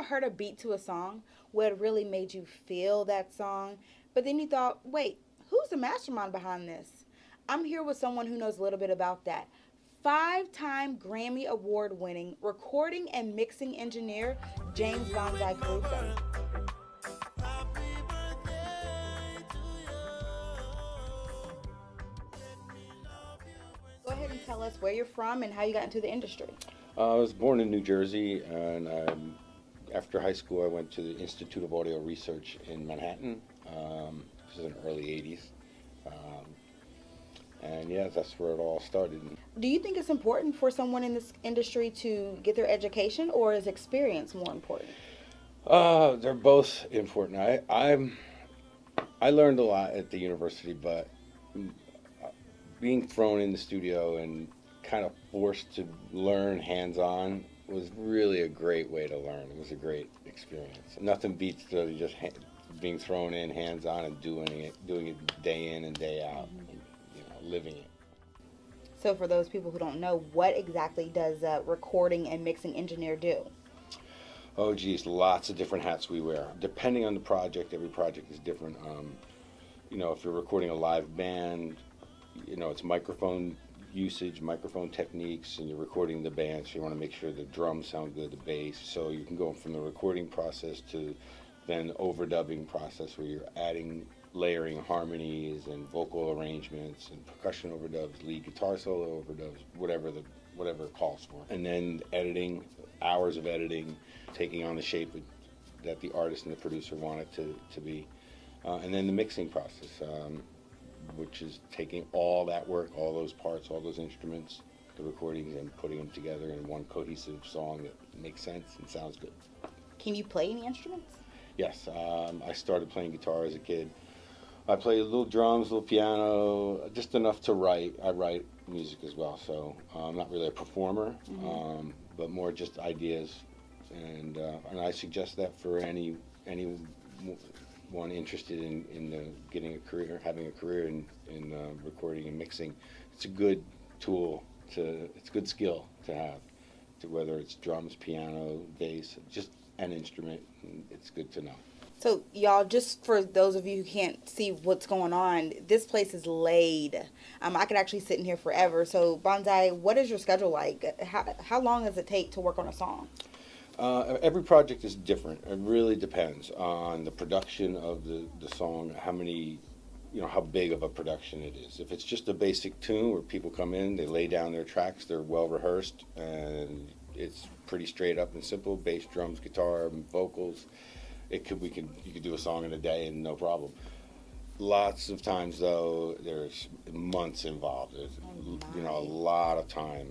ever heard a beat to a song where it really made you feel that song, but then you thought, wait, who's the mastermind behind this? I'm here with someone who knows a little bit about that. Five-time Grammy Award winning recording and mixing engineer James Bonzai Caruso. Go ahead and tell us where you're from and how you got into the industry. I was born in New Jersey, and after high school, I went to the Institute of Audio Research in Manhattan. This was in the early 80s. And yeah, that's where it all started. Do you think it's important for someone in this industry to get their education, or is experience more important? They're both important. I learned a lot at the university, but being thrown in the studio and kind of forced to learn hands-on was really a great way to learn. It was a great experience. Nothing beats just being thrown in hands-on and doing it day in and day out, and, living it. So for those people who don't know, what exactly does a recording and mixing engineer do? Oh geez, lots of different hats we wear. Depending on the project, every project is different. If you're recording a live band, it's microphone usage, microphone techniques, and you're recording the band, so you want to make sure the drums sound good, the bass. So you can go from the recording process to then overdubbing process, where you're layering harmonies and vocal arrangements and percussion overdubs, lead guitar solo overdubs, whatever it calls for. And then editing, hours of editing, taking on the shape that the artist and the producer want it to be. And then the mixing process, which is taking all that work, all those parts, all those instruments, the recordings, and putting them together in one cohesive song that makes sense and sounds good. Can you play any instruments? Yes, I started playing guitar as a kid. I play a little drums, a little piano, just enough to write. I write music as well, so I'm not really a performer, but more just ideas. And I suggest that for anyone interested in having a career in recording and mixing. It's a good tool it's a good skill to have, whether it's drums, piano, bass, just an instrument. It's good to know. So, y'all, just for those of you who can't see what's going on, this place is laid. I could actually sit in here forever. So, Bonzai, what is your schedule like? How long does it take to work on a song? Every project is different. It really depends on the production of the song, how big of a production it is. If it's just a basic tune where people come in, they lay down their tracks, they're well rehearsed, and it's pretty straight up and simple, bass, drums, guitar, vocals. You could do a song in a day and no problem. Lots of times though, there's months involved. There's a lot of time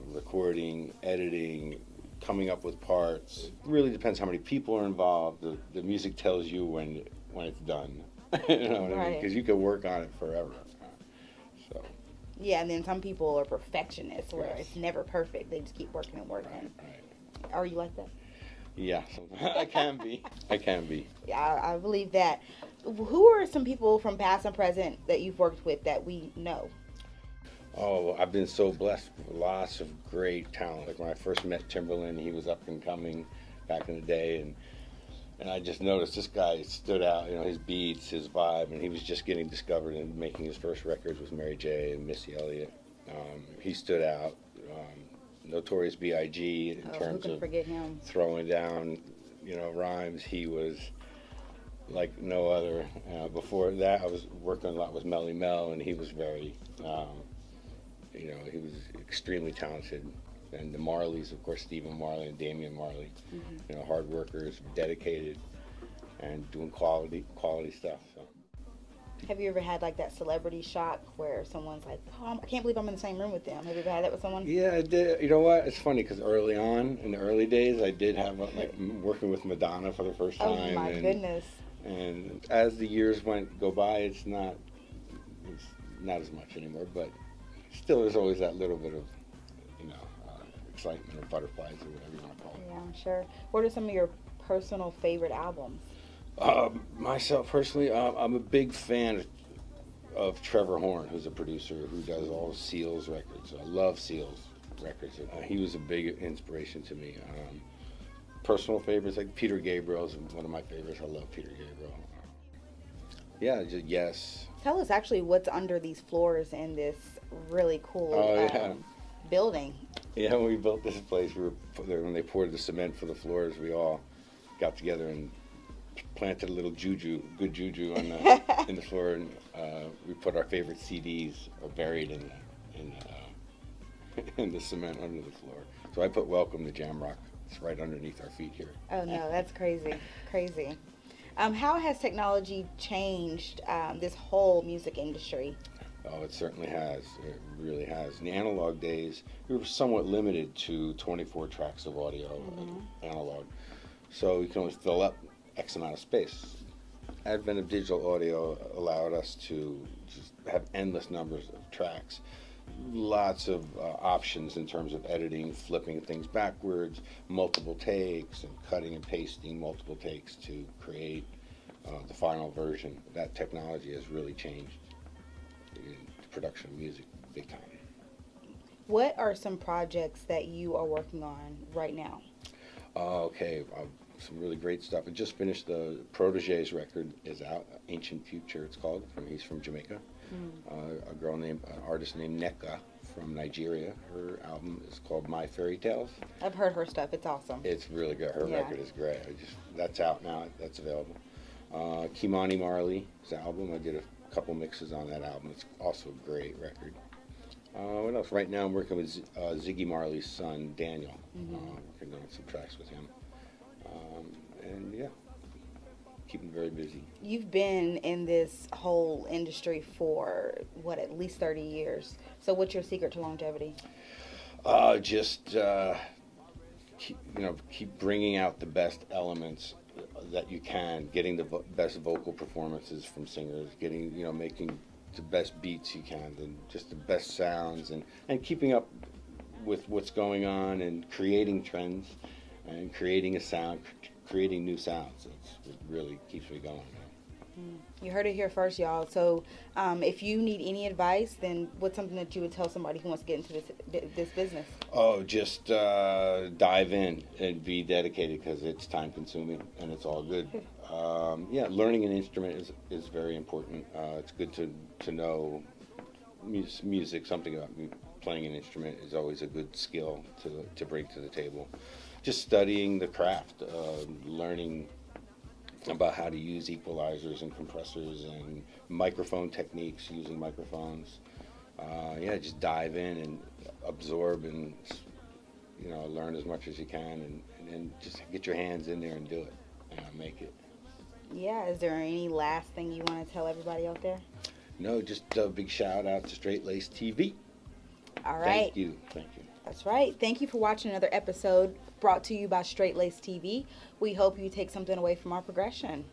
recording, editing, coming up with parts. It really depends how many people are involved. The music tells you when it's done. You know what I mean? Because you could work on it forever. So. Yeah, and then some people are perfectionists where Yes. it's never perfect. They just keep working and working. Right. Are you like that? Yeah, I can be. Yeah, I believe that. Who are some people from past and present that you've worked with that we know? Oh, I've been so blessed with lots of great talent. Like when I first met Timberland, he was up and coming back in the day, and I just noticed this guy stood out, his beats, his vibe, and he was just getting discovered and making his first records with Mary J. and Missy Elliott. He stood out. Notorious B.I.G. in terms of throwing down, rhymes. He was like no other. Before that, I was working a lot with Melly Mel, and he was very, he was extremely talented. And the Marleys, of course, Stephen Marley and Damian Marley, hard workers, dedicated, and doing quality stuff. So. Have you ever had like that celebrity shock where someone's like, oh, I can't believe I'm in the same room with them? Have you ever had that with someone? Yeah, I did. You know what? It's funny because early on, in the early days, I did have working with Madonna for the first time. Oh my goodness. And as the years go by, it's not as much anymore. But still, there's always that little bit of, excitement or butterflies or whatever you want to call it. Yeah, I'm sure. What are some of your personal favorite albums? Myself personally, I'm a big fan of Trevor Horn, who's a producer who does all the Seals records. I love Seals records. He was a big inspiration to me. personal favorites, like Peter Gabriel's one of my favorites. I love Peter Gabriel. Yeah, just yes. Tell us actually what's under these floors in this really cool Oh yeah. building. Yeah, when we built this place, when they poured the cement for the floors, we all got together and planted a little good juju on the in the floor, and we put our favorite CDs buried in the cement under the floor. So I put "Welcome to Jamrock." It's right underneath our feet here. Oh no, that's crazy, crazy. How has technology changed this whole music industry? Oh, it certainly has. It really has. In the analog days, we were somewhat limited to 24 tracks of audio, analog. So you can only fill up X amount of space. Advent of digital audio allowed us to just have endless numbers of tracks. Lots of options in terms of editing, flipping things backwards, multiple takes, and cutting and pasting multiple takes to create the final version. That technology has really changed the production of music big time. What are some projects that you are working on right now? Okay, some really great stuff. I just finished the Protege's record is out, Ancient Future it's called. He's from Jamaica. An artist named Nneka from Nigeria. Her album is called My Fairy Tales. I've heard her stuff. It's awesome. It's really good. Her Yeah. record is great. That's out now. That's available. Kimani Marley's album. I did a couple mixes on that album. It's also a great record. What else? Right now I'm working with Ziggy Marley's son, Daniel. Working on some tracks with him. And yeah, keeping very busy. You've been in this whole industry for, what, at least 30 years. So what's your secret to longevity? Keep bringing out the best elements that you can, getting the best vocal performances from singers, making the best beats you can, and just the best sounds, and keeping up with what's going on, and creating trends, and creating a sound, creating new sounds. It really keeps me going. You heard it here first, y'all. So if you need any advice, then what's something that you would tell somebody who wants to get into this business? Oh, just dive in and be dedicated, because it's time consuming and it's all good. Learning an instrument is very important. It's good to know music. Something about playing an instrument is always a good skill to bring to the table. Just studying the craft, learning about how to use equalizers and compressors and microphone techniques, using microphones. Just dive in and absorb and learn as much as you can, and just get your hands in there and do it and make it. Yeah, is there any last thing you want to tell everybody out there? No, just a big shout out to Straight Lace TV. All right. Thank you. That's right. Thank you for watching another episode brought to you by Straight Lace TV. We hope you take something away from our progression.